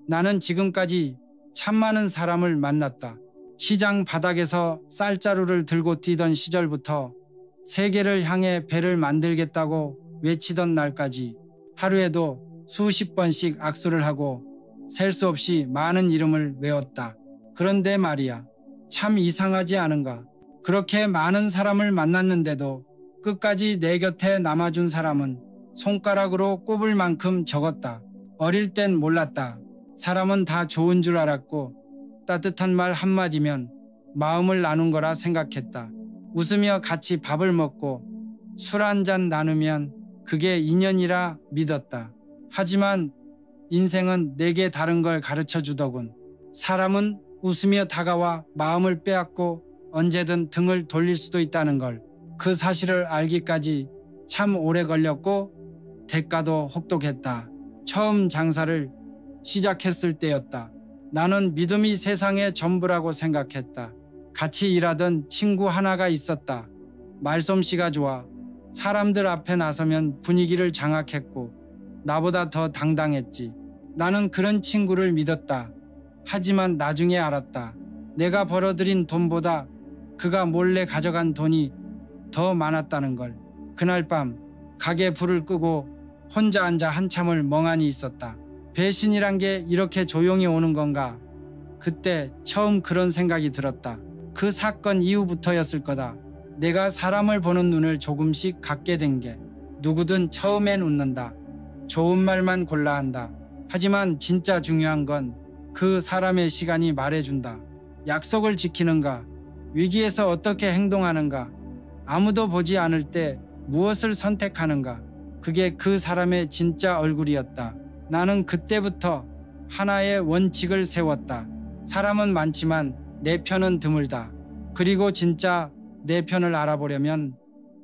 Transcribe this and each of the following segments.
나는 지금까지 참 많은 사람을 만났다. 시장 바닥에서 쌀자루를 들고 뛰던 시절부터 세계를 향해 배를 만들겠다고 외치던 날까지 하루에도 수십 번씩 악수를 하고 셀 수 없이 많은 이름을 외웠다. 그런데 말이야, 참 이상하지 않은가? 그렇게 많은 사람을 만났는데도 끝까지 내 곁에 남아준 사람은 손가락으로 꼽을 만큼 적었다. 어릴 땐 몰랐다. 사람은 다 좋은 줄 알았고 따뜻한 말 한마디면 마음을 나눈 거라 생각했다. 웃으며 같이 밥을 먹고 술 한 잔 나누면 그게 인연이라 믿었다. 하지만 인생은 내게 다른 걸 가르쳐 주더군. 사람은 웃으며 다가와 마음을 빼앗고 언제든 등을 돌릴 수도 있다는 걸. 그 사실을 알기까지 참 오래 걸렸고 대가도 혹독했다. 처음 장사를 시작했을 때였다. 나는 믿음이 세상의 전부라고 생각했다. 같이 일하던 친구 하나가 있었다. 말솜씨가 좋아 사람들 앞에 나서면 분위기를 장악했고 나보다 더 당당했지. 나는 그런 친구를 믿었다. 하지만 나중에 알았다. 내가 벌어들인 돈보다 그가 몰래 가져간 돈이 더 많았다는 걸. 그날 밤 가게 불을 끄고 혼자 앉아 한참을 멍하니 있었다. 배신이란 게 이렇게 조용히 오는 건가? 그때 처음 그런 생각이 들었다. 그 사건 이후부터였을 거다. 내가 사람을 보는 눈을 조금씩 갖게 된 게. 누구든 처음엔 웃는다. 좋은 말만 골라 한다. 하지만 진짜 중요한 건 그 사람의 시간이 말해준다. 약속을 지키는가? 위기에서 어떻게 행동하는가? 아무도 보지 않을 때 무엇을 선택하는가? 그게 그 사람의 진짜 얼굴이었다. 나는 그때부터 하나의 원칙을 세웠다. 사람은 많지만 내 편은 드물다. 그리고 진짜 내 편을 알아보려면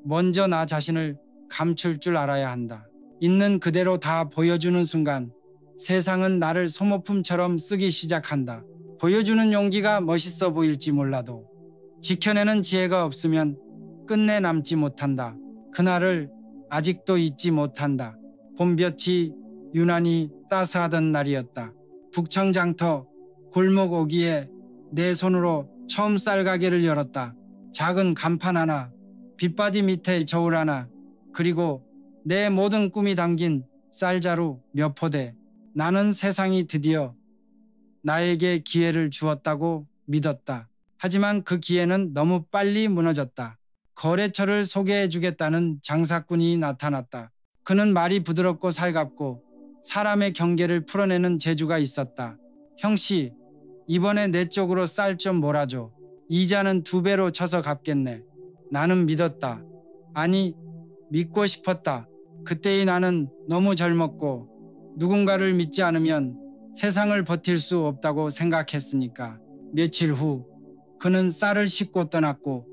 먼저 나 자신을 감출 줄 알아야 한다. 있는 그대로 다 보여주는 순간 세상은 나를 소모품처럼 쓰기 시작한다. 보여주는 용기가 멋있어 보일지 몰라도 지켜내는 지혜가 없으면 끝내 남지 못한다. 그날을 아직도 잊지 못한다. 봄볕이 유난히 따스하던 날이었다. 북청장터 골목 오기에 내 손으로 처음 쌀가게를 열었다. 작은 간판 하나, 빗바디 밑에 저울 하나, 그리고 내 모든 꿈이 담긴 쌀자루 몇 포대. 나는 세상이 드디어 나에게 기회를 주었다고 믿었다. 하지만 그 기회는 너무 빨리 무너졌다. 거래처를 소개해주겠다는 장사꾼이 나타났다. 그는 말이 부드럽고 살갑고 사람의 경계를 풀어내는 재주가 있었다. 형씨, 이번에 내 쪽으로 쌀 좀 몰아줘. 이자는 2배로 쳐서 갚겠네. 나는 믿었다. 아니, 믿고 싶었다. 그때의 나는 너무 젊었고 누군가를 믿지 않으면 세상을 버틸 수 없다고 생각했으니까. 며칠 후 그는 쌀을 싣고 떠났고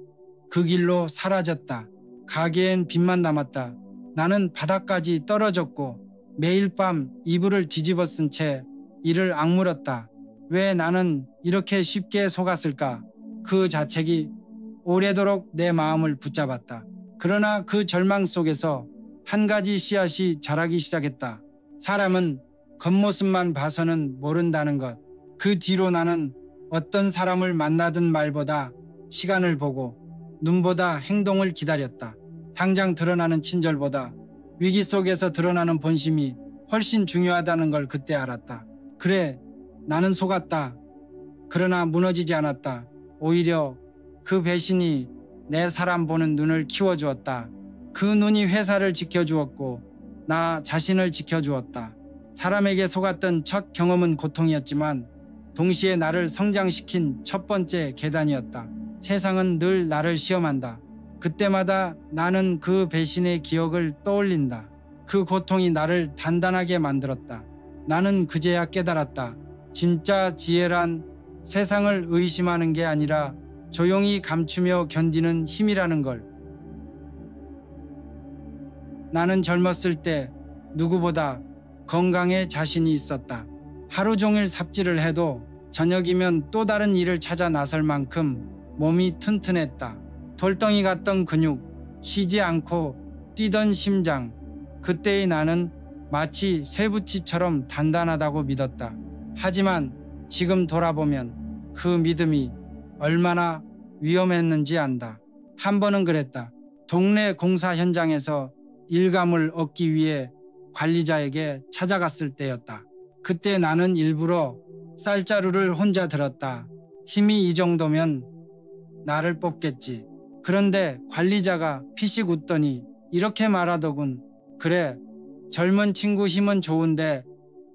그 길로 사라졌다. 가게엔 빚만 남았다. 나는 바닥까지 떨어졌고 매일 밤 이불을 뒤집어 쓴 채 이를 악물었다. 왜 나는 이렇게 쉽게 속았을까? 그 자책이 오래도록 내 마음을 붙잡았다. 그러나 그 절망 속에서 한 가지 씨앗이 자라기 시작했다. 사람은 겉모습만 봐서는 모른다는 것. 그 뒤로 나는 어떤 사람을 만나든 말보다 시간을 보고 눈보다 행동을 기다렸다. 당장 드러나는 친절보다 위기 속에서 드러나는 본심이 훨씬 중요하다는 걸 그때 알았다. 그래, 나는 속았다. 그러나 무너지지 않았다. 오히려 그 배신이 내 사람 보는 눈을 키워주었다. 그 눈이 회사를 지켜주었고 나 자신을 지켜주었다. 사람에게 속았던 첫 경험은 고통이었지만 동시에 나를 성장시킨 첫 번째 계단이었다. 세상은 늘 나를 시험한다. 그때마다 나는 그 배신의 기억을 떠올린다. 그 고통이 나를 단단하게 만들었다. 나는 그제야 깨달았다. 진짜 지혜란 세상을 의심하는 게 아니라 조용히 감추며 견디는 힘이라는 걸. 나는 젊었을 때 누구보다 건강에 자신이 있었다. 하루 종일 삽질을 해도 저녁이면 또 다른 일을 찾아 나설 만큼 몸이 튼튼했다. 돌덩이 같던 근육, 쉬지 않고 뛰던 심장. 그때의 나는 마치 쇠붙이처럼 단단하다고 믿었다. 하지만 지금 돌아보면 그 믿음이 얼마나 위험했는지 안다. 한 번은 그랬다. 동네 공사 현장에서 일감을 얻기 위해 관리자에게 찾아갔을 때였다. 그때 나는 일부러 쌀자루를 혼자 들었다. 힘이 이 정도면 나를 뽑겠지. 그런데 관리자가 피식 웃더니 이렇게 말하더군. 그래, 젊은 친구 힘은 좋은데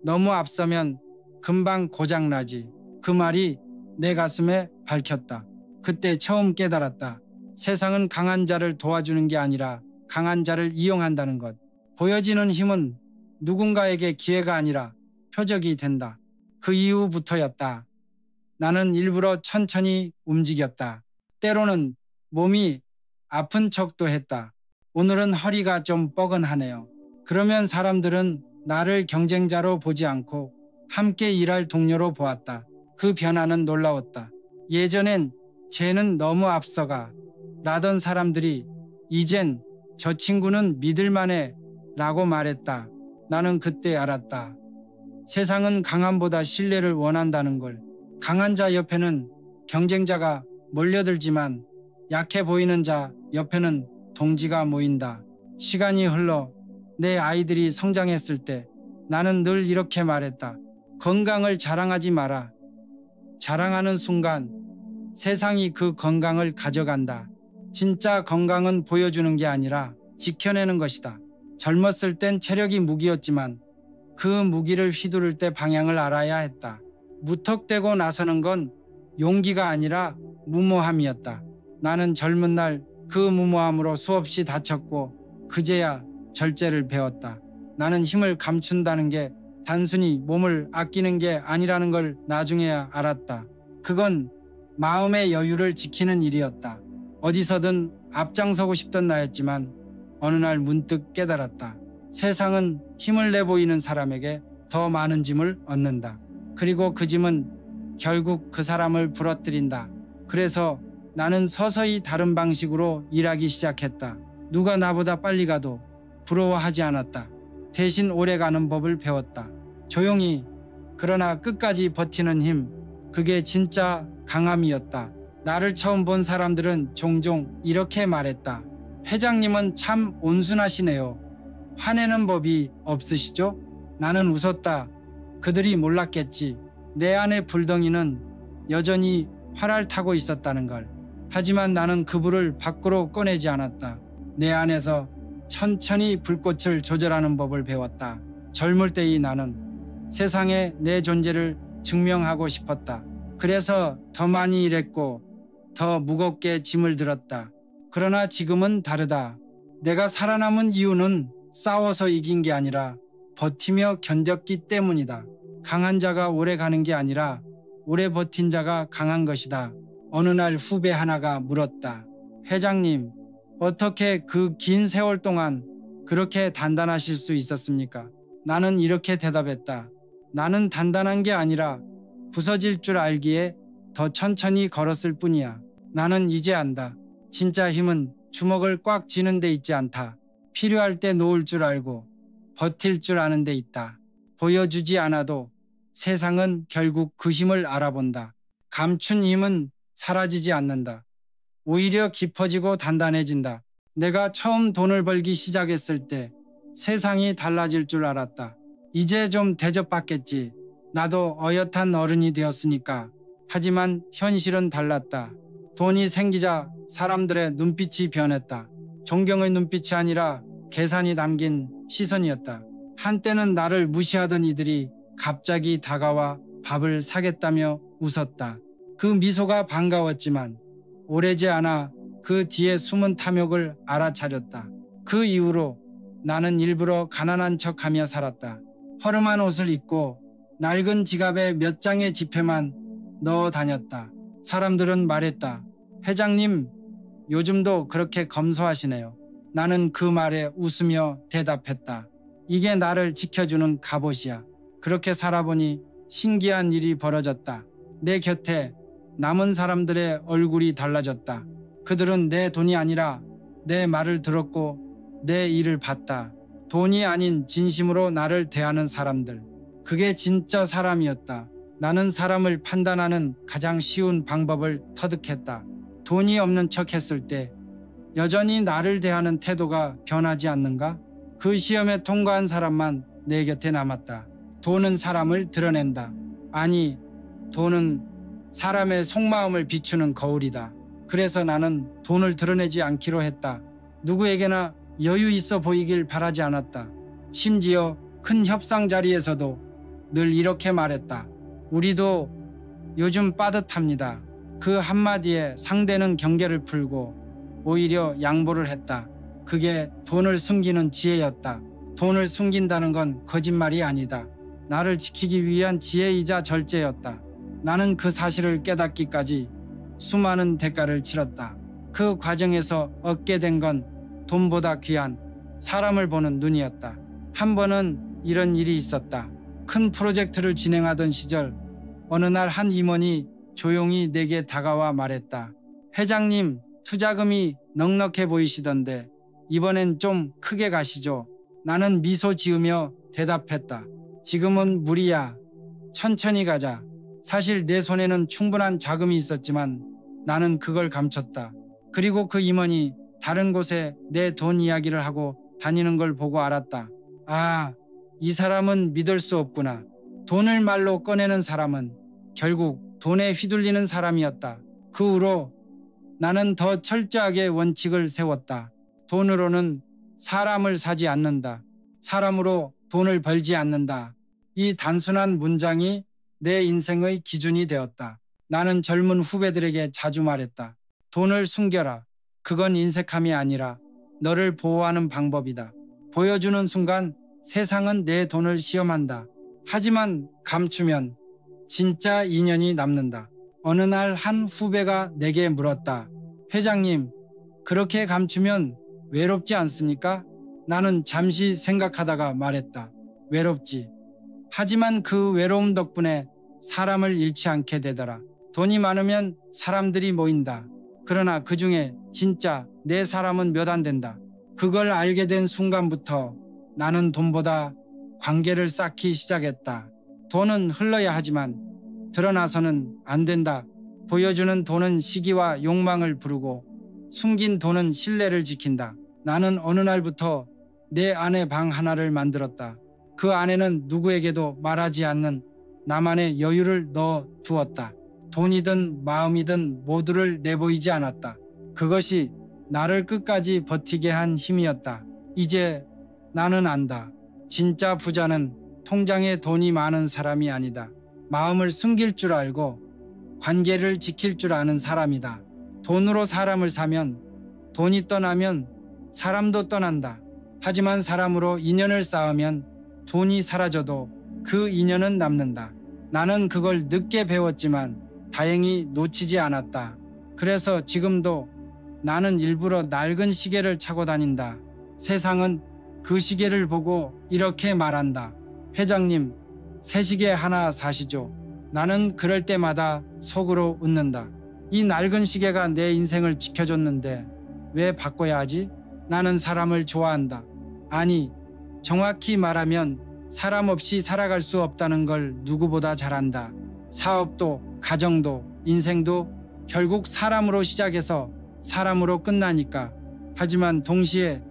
너무 앞서면 금방 고장나지. 그 말이 내 가슴에 박혔다. 그때 처음 깨달았다. 세상은 강한 자를 도와주는 게 아니라 강한 자를 이용한다는 것. 보여지는 힘은 누군가에게 기회가 아니라 표적이 된다. 그 이후부터였다. 나는 일부러 천천히 움직였다. 때로는 몸이 아픈 척도 했다. 오늘은 허리가 좀 뻐근하네요. 그러면 사람들은 나를 경쟁자로 보지 않고 함께 일할 동료로 보았다. 그 변화는 놀라웠다. 예전엔 쟤는 너무 앞서가 라던 사람들이 이젠 저 친구는 믿을만해 라고 말했다. 나는 그때 알았다. 세상은 강함보다 신뢰를 원한다는 걸. 강한 자 옆에는 경쟁자가 몰려들지만 약해 보이는 자 옆에는 동지가 모인다. 시간이 흘러 내 아이들이 성장했을 때 나는 늘 이렇게 말했다. 건강을 자랑하지 마라. 자랑하는 순간 세상이 그 건강을 가져간다. 진짜 건강은 보여주는 게 아니라 지켜내는 것이다. 젊었을 땐 체력이 무기였지만 그 무기를 휘두를 때 방향을 알아야 했다. 무턱대고 나서는 건 용기가 아니라 무모함이었다. 나는 젊은 날 그 무모함으로 수없이 다쳤고 그제야 절제를 배웠다. 나는 힘을 감춘다는 게 단순히 몸을 아끼는 게 아니라는 걸 나중에야 알았다. 그건 마음의 여유를 지키는 일이었다. 어디서든 앞장서고 싶던 나였지만 어느 날 문득 깨달았다. 세상은 힘을 내 보이는 사람에게 더 많은 짐을 얻는다. 그리고 그 짐은 결국 그 사람을 부러뜨린다. 그래서 나는 서서히 다른 방식으로 일하기 시작했다. 누가 나보다 빨리 가도 부러워하지 않았다. 대신 오래 가는 법을 배웠다. 조용히 그러나 끝까지 버티는 힘. 그게 진짜 강함이었다. 나를 처음 본 사람들은 종종 이렇게 말했다. 회장님은 참 온순하시네요. 화내는 법이 없으시죠? 나는 웃었다. 그들이 몰랐겠지. 내 안의 불덩이는 여전히 활알 타고 있었다는 걸. 하지만 나는 그 불을 밖으로 꺼내지 않았다. 내 안에서 천천히 불꽃을 조절하는 법을 배웠다. 젊을 때의 나는 세상에 내 존재를 증명하고 싶었다. 그래서 더 많이 일했고 더 무겁게 짐을 들었다. 그러나 지금은 다르다. 내가 살아남은 이유는 싸워서 이긴 게 아니라 버티며 견뎠기 때문이다. 강한 자가 오래 가는 게 아니라 오래 버틴 자가 강한 것이다. 어느 날 후배 하나가 물었다. 회장님, 어떻게 그 긴 세월 동안 그렇게 단단하실 수 있었습니까? 나는 이렇게 대답했다. 나는 단단한 게 아니라 부서질 줄 알기에 더 천천히 걸었을 뿐이야. 나는 이제 안다. 진짜 힘은 주먹을 꽉 쥐는 데 있지 않다. 필요할 때 놓을 줄 알고 버틸 줄 아는 데 있다. 보여주지 않아도 세상은 결국 그 힘을 알아본다. 감춘 힘은 사라지지 않는다. 오히려 깊어지고 단단해진다. 내가 처음 돈을 벌기 시작했을 때 세상이 달라질 줄 알았다. 이제 좀 대접받겠지. 나도 어엿한 어른이 되었으니까. 하지만 현실은 달랐다. 돈이 생기자 사람들의 눈빛이 변했다. 존경의 눈빛이 아니라 계산이 담긴 시선이었다. 한때는 나를 무시하던 이들이 갑자기 다가와 밥을 사겠다며 웃었다. 그 미소가 반가웠지만 오래지 않아 그 뒤에 숨은 탐욕을 알아차렸다. 그 이후로 나는 일부러 가난한 척하며 살았다. 허름한 옷을 입고 낡은 지갑에 몇 장의 지폐만 넣어 다녔다. 사람들은 말했다. 회장님, 요즘도 그렇게 검소하시네요. 나는 그 말에 웃으며 대답했다. 이게 나를 지켜주는 갑옷이야. 그렇게 살아보니 신기한 일이 벌어졌다. 내 곁에 남은 사람들의 얼굴이 달라졌다. 그들은 내 돈이 아니라 내 말을 들었고 내 일을 봤다. 돈이 아닌 진심으로 나를 대하는 사람들. 그게 진짜 사람이었다. 나는 사람을 판단하는 가장 쉬운 방법을 터득했다. 돈이 없는 척 했을 때 여전히 나를 대하는 태도가 변하지 않는가? 그 시험에 통과한 사람만 내 곁에 남았다. 돈은 사람을 드러낸다. 아니, 돈은 사람의 속마음을 비추는 거울이다. 그래서 나는 돈을 드러내지 않기로 했다. 누구에게나 여유 있어 보이길 바라지 않았다. 심지어 큰 협상 자리에서도 늘 이렇게 말했다. 우리도 요즘 빠듯합니다. 그 한마디에 상대는 경계를 풀고 오히려 양보를 했다. 그게 돈을 숨기는 지혜였다. 돈을 숨긴다는 건 거짓말이 아니다. 나를 지키기 위한 지혜이자 절제였다. 나는 그 사실을 깨닫기까지 수많은 대가를 치렀다. 그 과정에서 얻게 된 건 돈보다 귀한 사람을 보는 눈이었다. 한 번은 이런 일이 있었다. 큰 프로젝트를 진행하던 시절 어느 날 한 임원이 조용히 내게 다가와 말했다. 회장님, 투자금이 넉넉해 보이시던데 이번엔 좀 크게 가시죠. 나는 미소 지으며 대답했다. 지금은 무리야. 천천히 가자. 사실 내 손에는 충분한 자금이 있었지만 나는 그걸 감췄다. 그리고 그 임원이 다른 곳에 내 돈 이야기를 하고 다니는 걸 보고 알았다. 아, 이 사람은 믿을 수 없구나. 돈을 말로 꺼내는 사람은 결국 돈에 휘둘리는 사람이었다. 그 후로 나는 더 철저하게 원칙을 세웠다. 돈으로는 사람을 사지 않는다. 사람으로 돈을 벌지 않는다. 이 단순한 문장이 내 인생의 기준이 되었다. 나는 젊은 후배들에게 자주 말했다. 돈을 숨겨라. 그건 인색함이 아니라 너를 보호하는 방법이다. 보여주는 순간 세상은 내 돈을 시험한다. 하지만 감추면 진짜 인연이 남는다. 어느 날 한 후배가 내게 물었다. 회장님, 그렇게 감추면 외롭지 않습니까? 나는 잠시 생각하다가 말했다. 외롭지. 하지만 그 외로움 덕분에 사람을 잃지 않게 되더라. 돈이 많으면 사람들이 모인다. 그러나 그 중에 진짜 내 사람은 몇 안 된다. 그걸 알게 된 순간부터 나는 돈보다 관계를 쌓기 시작했다. 돈은 흘러야 하지만 드러나서는 안 된다. 보여주는 돈은 시기와 욕망을 부르고 숨긴 돈은 신뢰를 지킨다. 나는 어느 날부터 내 안에 방 하나를 만들었다. 그 안에는 누구에게도 말하지 않는 나만의 여유를 넣어 두었다. 돈이든 마음이든 모두를 내보이지 않았다. 그것이 나를 끝까지 버티게 한 힘이었다. 이제 나는 안다. 진짜 부자는 통장에 돈이 많은 사람이 아니다. 마음을 숨길 줄 알고 관계를 지킬 줄 아는 사람이다. 돈으로 사람을 사면 돈이 떠나면 사람도 떠난다. 하지만 사람으로 인연을 쌓으면 돈이 사라져도 그 인연은 남는다. 나는 그걸 늦게 배웠지만 다행히 놓치지 않았다. 그래서 지금도 나는 일부러 낡은 시계를 차고 다닌다. 세상은 그 시계를 보고 이렇게 말한다. 회장님, 새 시계 하나 사시죠. 나는 그럴 때마다 속으로 웃는다. 이 낡은 시계가 내 인생을 지켜줬는데 왜 바꿔야 하지? 나는 사람을 좋아한다. 아니, 정확히 말하면 사람 없이 살아갈 수 없다는 걸 누구보다 잘 안다. 사업도, 가정도, 인생도 결국 사람으로 시작해서 사람으로 끝나니까. 하지만 동시에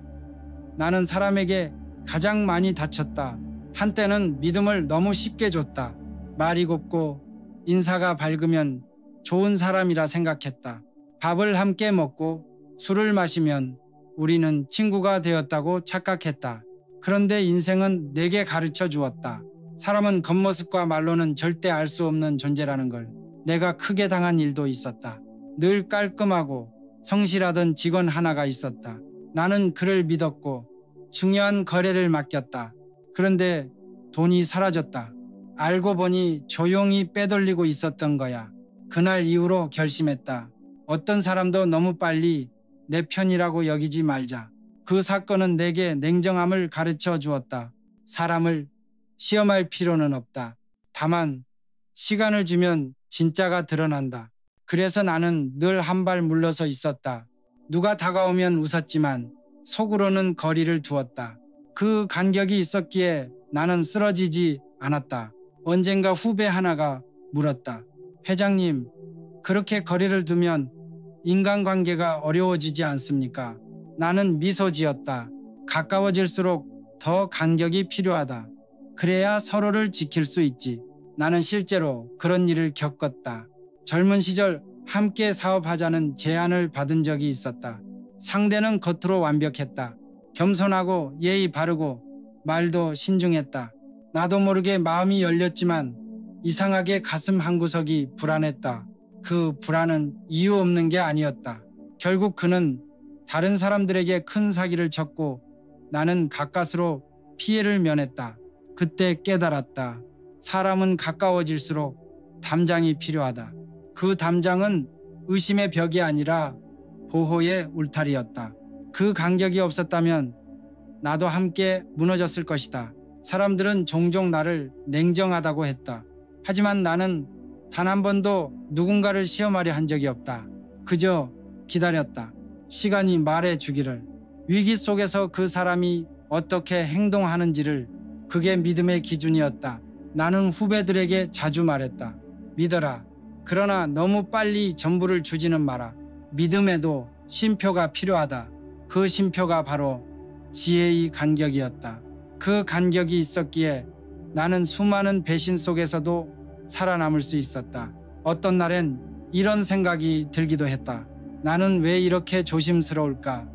나는 사람에게 가장 많이 다쳤다. 한때는 믿음을 너무 쉽게 줬다. 말이 곱고 인사가 밝으면 좋은 사람이라 생각했다. 밥을 함께 먹고 술을 마시면 우리는 친구가 되었다고 착각했다. 그런데 인생은 내게 가르쳐 주었다. 사람은 겉모습과 말로는 절대 알 수 없는 존재라는 걸. 내가 크게 당한 일도 있었다. 늘 깔끔하고 성실하던 직원 하나가 있었다. 나는 그를 믿었고 중요한 거래를 맡겼다. 그런데 돈이 사라졌다. 알고 보니 조용히 빼돌리고 있었던 거야. 그날 이후로 결심했다. 어떤 사람도 너무 빨리 내 편이라고 여기지 말자. 그 사건은 내게 냉정함을 가르쳐 주었다. 사람을 시험할 필요는 없다. 다만 시간을 주면 진짜가 드러난다. 그래서 나는 늘 한 발 물러서 있었다. 누가 다가오면 웃었지만 속으로는 거리를 두었다. 그 간격이 있었기에 나는 쓰러지지 않았다. 언젠가 후배 하나가 물었다. 회장님, 그렇게 거리를 두면 인간관계가 어려워지지 않습니까? 나는 미소 지었다. 가까워질수록 더 간격이 필요하다. 그래야 서로를 지킬 수 있지. 나는 실제로 그런 일을 겪었다. 젊은 시절 함께 사업하자는 제안을 받은 적이 있었다. 상대는 겉으로 완벽했다. 겸손하고 예의 바르고 말도 신중했다. 나도 모르게 마음이 열렸지만 이상하게 가슴 한구석이 불안했다. 그 불안은 이유 없는 게 아니었다. 결국 그는 다른 사람들에게 큰 사기를 쳤고 나는 가까스로 피해를 면했다. 그때 깨달았다. 사람은 가까워질수록 담장이 필요하다. 그 담장은 의심의 벽이 아니라 보호의 울타리였다. 그 간격이 없었다면 나도 함께 무너졌을 것이다. 사람들은 종종 나를 냉정하다고 했다. 하지만 나는 단 한 번도 누군가를 시험하려 한 적이 없다. 그저 기다렸다. 시간이 말해 주기를. 위기 속에서 그 사람이 어떻게 행동하는지를. 그게 믿음의 기준이었다. 나는 후배들에게 자주 말했다. 믿어라. 그러나 너무 빨리 전부를 주지는 마라. 믿음에도 쉼표가 필요하다. 그 쉼표가 바로 지혜의 간격이었다. 그 간격이 있었기에 나는 수많은 배신 속에서도 살아남을 수 있었다. 어떤 날엔 이런 생각이 들기도 했다. 나는 왜 이렇게 조심스러울까?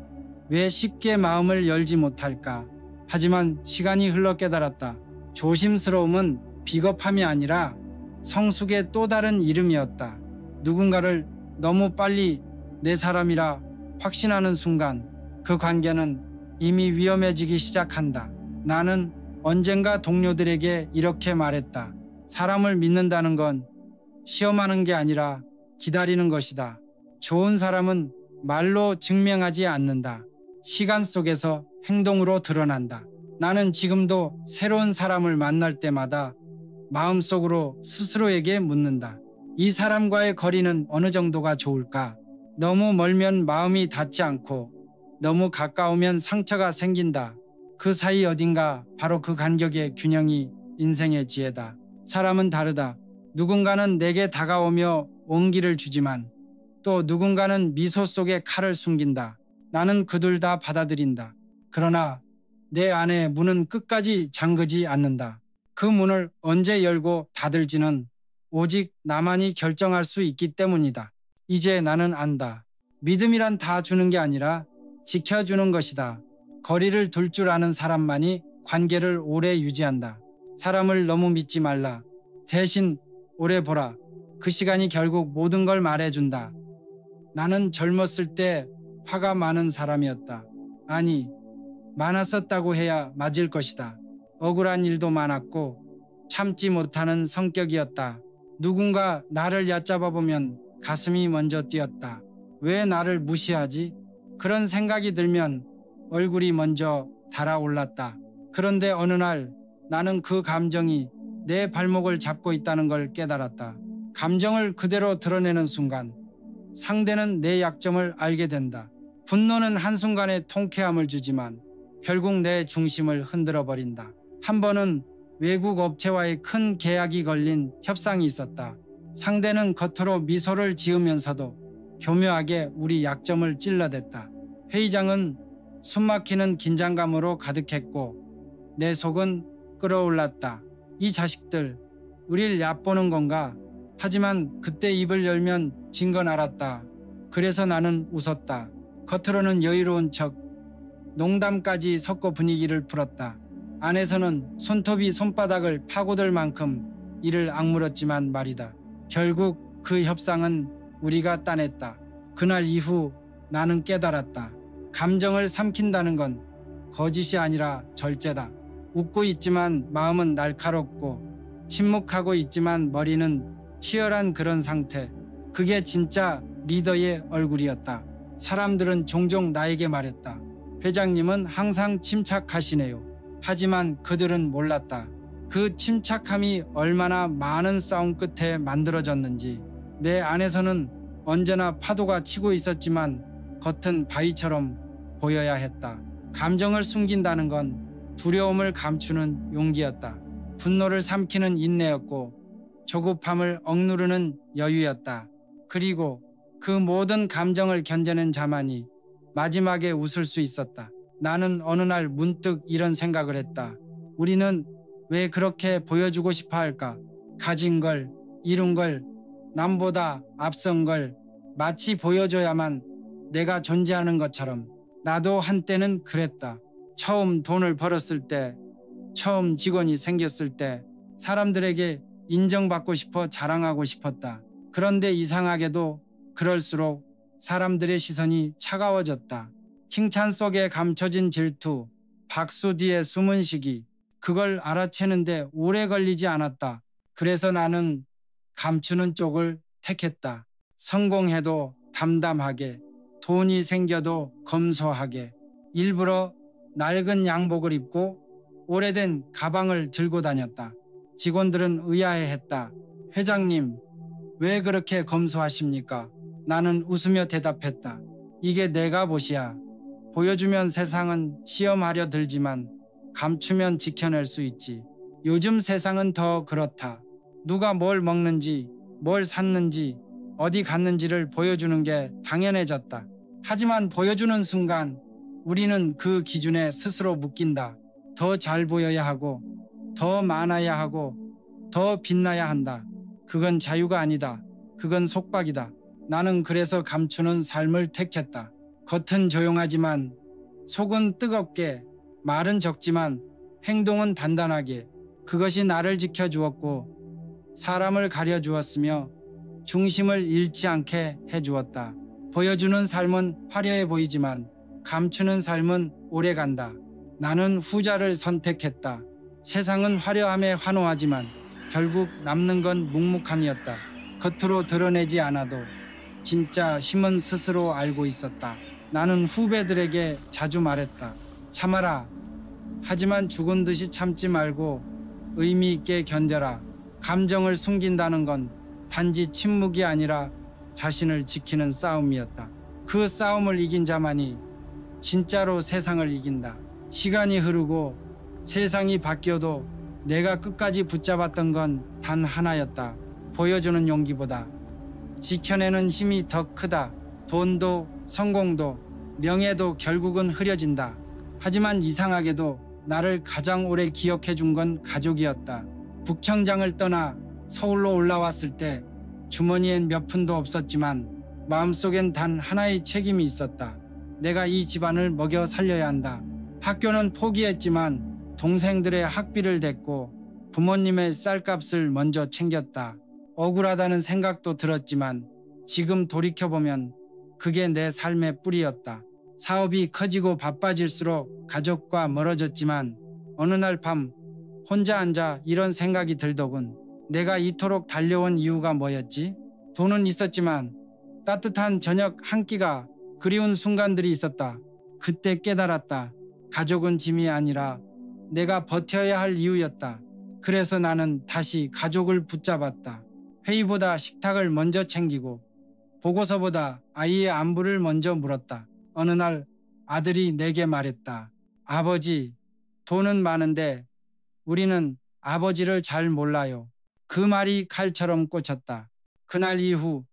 왜 쉽게 마음을 열지 못할까? 하지만 시간이 흘러 깨달았다. 조심스러움은 비겁함이 아니라 성숙의 또 다른 이름이었다. 누군가를 너무 빨리 내 사람이라 확신하는 순간 그 관계는 이미 위험해지기 시작한다. 나는 언젠가 동료들에게 이렇게 말했다. 사람을 믿는다는 건 시험하는 게 아니라 기다리는 것이다. 좋은 사람은 말로 증명하지 않는다. 시간 속에서 행동으로 드러난다. 나는 지금도 새로운 사람을 만날 때마다 마음속으로 스스로에게 묻는다. 이 사람과의 거리는 어느 정도가 좋을까? 너무 멀면 마음이 닿지 않고 너무 가까우면 상처가 생긴다. 그 사이 어딘가 바로 그 간격의 균형이 인생의 지혜다. 사람은 다르다. 누군가는 내게 다가오며 온기를 주지만 또 누군가는 미소 속에 칼을 숨긴다. 나는 그 둘 다 받아들인다. 그러나 내 안의 문은 끝까지 잠그지 않는다. 그 문을 언제 열고 닫을지는 오직 나만이 결정할 수 있기 때문이다. 이제 나는 안다. 믿음이란 다 주는 게 아니라 지켜주는 것이다. 거리를 둘 줄 아는 사람만이 관계를 오래 유지한다. 사람을 너무 믿지 말라. 대신 오래 보라. 그 시간이 결국 모든 걸 말해준다. 나는 젊었을 때 화가 많은 사람이었다. 아니, 많았었다고 해야 맞을 것이다. 억울한 일도 많았고 참지 못하는 성격이었다. 누군가 나를 얕잡아 보면 가슴이 먼저 뛰었다. 왜 나를 무시하지? 그런 생각이 들면 얼굴이 먼저 달아올랐다. 그런데 어느 날 나는 그 감정이 내 발목을 잡고 있다는 걸 깨달았다. 감정을 그대로 드러내는 순간 상대는 내 약점을 알게 된다. 분노는 한순간에 통쾌함을 주지만 결국 내 중심을 흔들어 버린다. 한 번은 외국 업체와의 큰 계약이 걸린 협상이 있었다. 상대는 겉으로 미소를 지으면서도 교묘하게 우리 약점을 찔러댔다. 회의장은 숨막히는 긴장감으로 가득했고 내 속은 끓어올랐다. 이 자식들, 우릴 얕보는 건가? 하지만 그때 입을 열면 진 건 알았다. 그래서 나는 웃었다. 겉으로는 여유로운 척, 농담까지 섞어 분위기를 풀었다. 안에서는 손톱이 손바닥을 파고들 만큼 이를 악물었지만 말이다. 결국 그 협상은 우리가 따냈다. 그날 이후 나는 깨달았다. 감정을 삼킨다는 건 거짓이 아니라 절제다. 웃고 있지만 마음은 날카롭고 침묵하고 있지만 머리는 치열한 그런 상태. 그게 진짜 리더의 얼굴이었다. 사람들은 종종 나에게 말했다. 회장님은 항상 침착하시네요. 하지만 그들은 몰랐다. 그 침착함이 얼마나 많은 싸움 끝에 만들어졌는지. 내 안에서는 언제나 파도가 치고 있었지만 겉은 바위처럼 보여야 했다. 감정을 숨긴다는 건 두려움을 감추는 용기였다. 분노를 삼키는 인내였고 조급함을 억누르는 여유였다. 그리고 그 모든 감정을 견뎌낸 자만이 마지막에 웃을 수 있었다. 나는 어느 날 문득 이런 생각을 했다. 우리는 왜 그렇게 보여주고 싶어 할까? 가진 걸, 이룬 걸, 남보다 앞선 걸 마치 보여줘야만 내가 존재하는 것처럼. 나도 한때는 그랬다. 처음 돈을 벌었을 때, 처음 직원이 생겼을 때 사람들에게 인정받고 싶어 자랑하고 싶었다. 그런데 이상하게도 그럴수록 사람들의 시선이 차가워졌다. 칭찬 속에 감춰진 질투, 박수 뒤에 숨은 시기, 그걸 알아채는데 오래 걸리지 않았다. 그래서 나는 감추는 쪽을 택했다. 성공해도 담담하게, 돈이 생겨도 검소하게, 일부러 낡은 양복을 입고 오래된 가방을 들고 다녔다. 직원들은 의아해했다. 회장님, 왜 그렇게 검소하십니까? 나는 웃으며 대답했다. 이게 내가 보시야. 보여주면 세상은 시험하려 들지만 감추면 지켜낼 수 있지. 요즘 세상은 더 그렇다. 누가 뭘 먹는지, 뭘 샀는지, 어디 갔는지를 보여주는 게 당연해졌다. 하지만 보여주는 순간 우리는 그 기준에 스스로 묶인다. 더 잘 보여야 하고, 더 많아야 하고, 더 빛나야 한다. 그건 자유가 아니다. 그건 속박이다. 나는 그래서 감추는 삶을 택했다. 겉은 조용하지만 속은 뜨겁게, 말은 적지만 행동은 단단하게. 그것이 나를 지켜주었고 사람을 가려주었으며 중심을 잃지 않게 해주었다. 보여주는 삶은 화려해 보이지만 감추는 삶은 오래간다. 나는 후자를 선택했다. 세상은 화려함에 환호하지만 결국 남는 건 묵묵함이었다. 겉으로 드러내지 않아도 진짜 힘은 스스로 알고 있었다. 나는 후배들에게 자주 말했다. 참아라. 하지만 죽은 듯이 참지 말고 의미 있게 견뎌라. 감정을 숨긴다는 건 단지 침묵이 아니라 자신을 지키는 싸움이었다. 그 싸움을 이긴 자만이 진짜로 세상을 이긴다. 시간이 흐르고 세상이 바뀌어도 내가 끝까지 붙잡았던 건 단 하나였다. 보여주는 용기보다 지켜내는 힘이 더 크다. 돈도 성공도 명예도 결국은 흐려진다. 하지만 이상하게도 나를 가장 오래 기억해 준 건 가족이었다. 북청장을 떠나 서울로 올라왔을 때 주머니엔 몇 푼도 없었지만 마음속엔 단 하나의 책임이 있었다. 내가 이 집안을 먹여 살려야 한다. 학교는 포기했지만 동생들의 학비를 댔고 부모님의 쌀값을 먼저 챙겼다. 억울하다는 생각도 들었지만 지금 돌이켜보면 그게 내 삶의 뿌리였다. 사업이 커지고 바빠질수록 가족과 멀어졌지만 어느 날 밤 혼자 앉아 이런 생각이 들더군. 내가 이토록 달려온 이유가 뭐였지? 돈은 있었지만 따뜻한 저녁 한 끼가 그리운 순간들이 있었다. 그때 깨달았다. 가족은 짐이 아니라 내가 버텨야 할 이유였다. 그래서 나는 다시 가족을 붙잡았다. 회의보다 식탁을 먼저 챙기고 보고서보다 아이의 안부를 먼저 물었다. 어느 날 아들이 내게 말했다. 아버지, 돈은 많은데 우리는 아버지를 잘 몰라요. 그 말이 칼처럼 꽂혔다. 그날 이후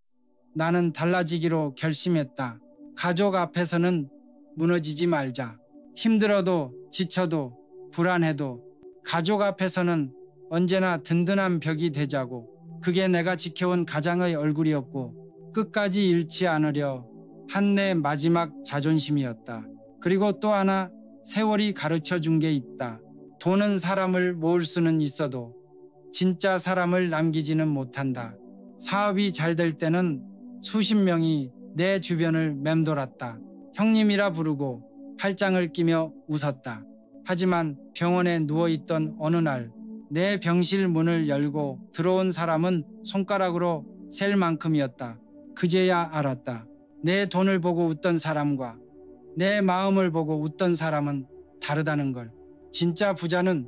나는 달라지기로 결심했다. 가족 앞에서는 무너지지 말자. 힘들어도 지쳐도 불안해도 가족 앞에서는 언제나 든든한 벽이 되자고. 그게 내가 지켜온 가장의 얼굴이었고 끝까지 잃지 않으려 한 내 마지막 자존심이었다. 그리고 또 하나 세월이 가르쳐 준 게 있다. 돈은 사람을 모을 수는 있어도 진짜 사람을 남기지는 못한다. 사업이 잘 될 때는 수십 명이 내 주변을 맴돌았다. 형님이라 부르고 팔짱을 끼며 웃었다. 하지만 병원에 누워있던 어느 날 내 병실 문을 열고 들어온 사람은 손가락으로 셀 만큼이었다. 그제야 알았다. 내 돈을 보고 웃던 사람과 내 마음을 보고 웃던 사람은 다르다는 걸. 진짜 부자는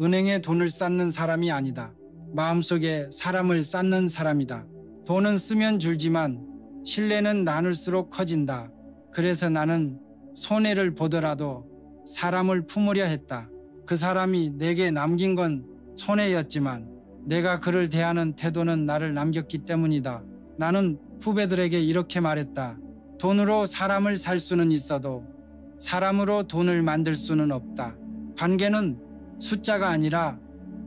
은행에 돈을 쌓는 사람이 아니다. 마음속에 사람을 쌓는 사람이다. 돈은 쓰면 줄지만 신뢰는 나눌수록 커진다. 그래서 나는 손해를 보더라도 사람을 품으려 했다. 그 사람이 내게 남긴 건 손해였지만 내가 그를 대하는 태도는 나를 남겼기 때문이다. 나는 후배들에게 이렇게 말했다. 돈으로 사람을 살 수는 있어도 사람으로 돈을 만들 수는 없다. 관계는 숫자가 아니라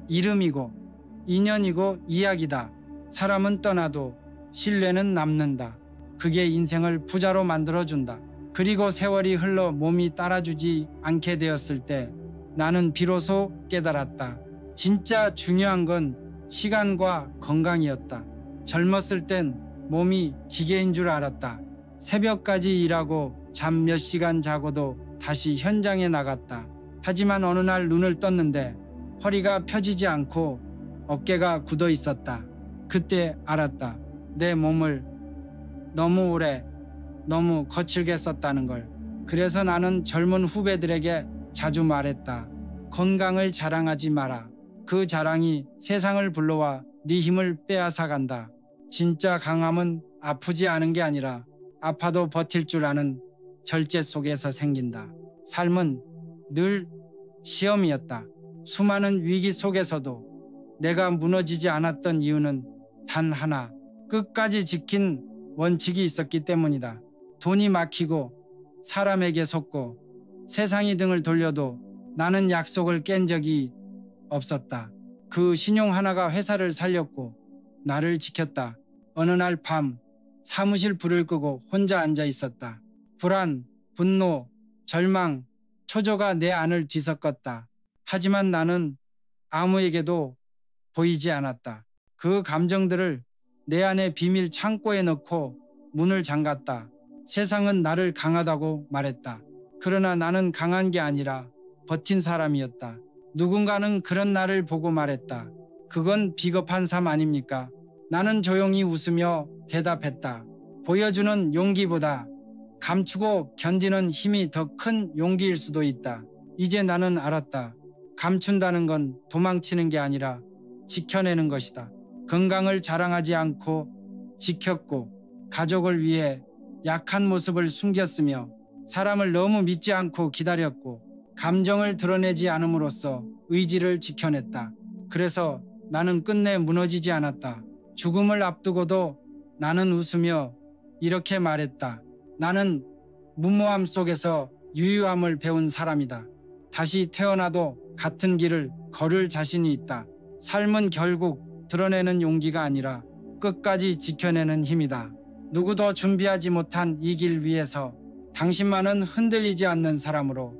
이름이고 인연이고 이야기다. 사람은 떠나도 신뢰는 남는다. 그게 인생을 부자로 만들어준다. 그리고 세월이 흘러 몸이 따라주지 않게 되었을 때 나는 비로소 깨달았다. 진짜 중요한 건 시간과 건강이었다. 젊었을 땐 몸이 기계인 줄 알았다. 새벽까지 일하고 잠 몇 시간 자고도 다시 현장에 나갔다. 하지만 어느 날 눈을 떴는데 허리가 펴지지 않고 어깨가 굳어 있었다. 그때 알았다. 내 몸을 너무 오래 너무 거칠게 썼다는 걸. 그래서 나는 젊은 후배들에게 자주 말했다. 건강을 자랑하지 마라. 그 자랑이 세상을 불러와 네 힘을 빼앗아간다. 진짜 강함은 아프지 않은 게 아니라 아파도 버틸 줄 아는 절제 속에서 생긴다. 삶은 늘 시험이었다. 수많은 위기 속에서도 내가 무너지지 않았던 이유는 단 하나, 끝까지 지킨 원칙이 있었기 때문이다. 돈이 막히고 사람에게 속고 세상이 등을 돌려도 나는 약속을 깬 적이 없었다. 그 신용 하나가 회사를 살렸고 나를 지켰다. 어느 날 밤 사무실 불을 끄고 혼자 앉아 있었다. 불안, 분노, 절망, 초조가 내 안을 뒤섞었다. 하지만 나는 아무에게도 보이지 않았다. 그 감정들을 내 안의 비밀 창고에 넣고 문을 잠갔다. 세상은 나를 강하다고 말했다. 그러나 나는 강한 게 아니라 버틴 사람이었다. 누군가는 그런 나를 보고 말했다. 그건 비겁한 삶 아닙니까? 나는 조용히 웃으며 대답했다. 보여주는 용기보다 감추고 견디는 힘이 더 큰 용기일 수도 있다. 이제 나는 알았다. 감춘다는 건 도망치는 게 아니라 지켜내는 것이다. 건강을 자랑하지 않고 지켰고 가족을 위해 약한 모습을 숨겼으며 사람을 너무 믿지 않고 기다렸고 감정을 드러내지 않음으로써 의지를 지켜냈다. 그래서 나는 끝내 무너지지 않았다. 죽음을 앞두고도 나는 웃으며 이렇게 말했다. 나는 무모함 속에서 유유함을 배운 사람이다. 다시 태어나도 같은 길을 걸을 자신이 있다. 삶은 결국 드러내는 용기가 아니라 끝까지 지켜내는 힘이다. 누구도 준비하지 못한 이 길 위에서 당신만은 흔들리지 않는 사람으로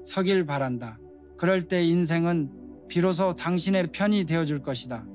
서길 바란다. 그럴 때 인생은 비로소 당신의 편이 되어줄 것이다.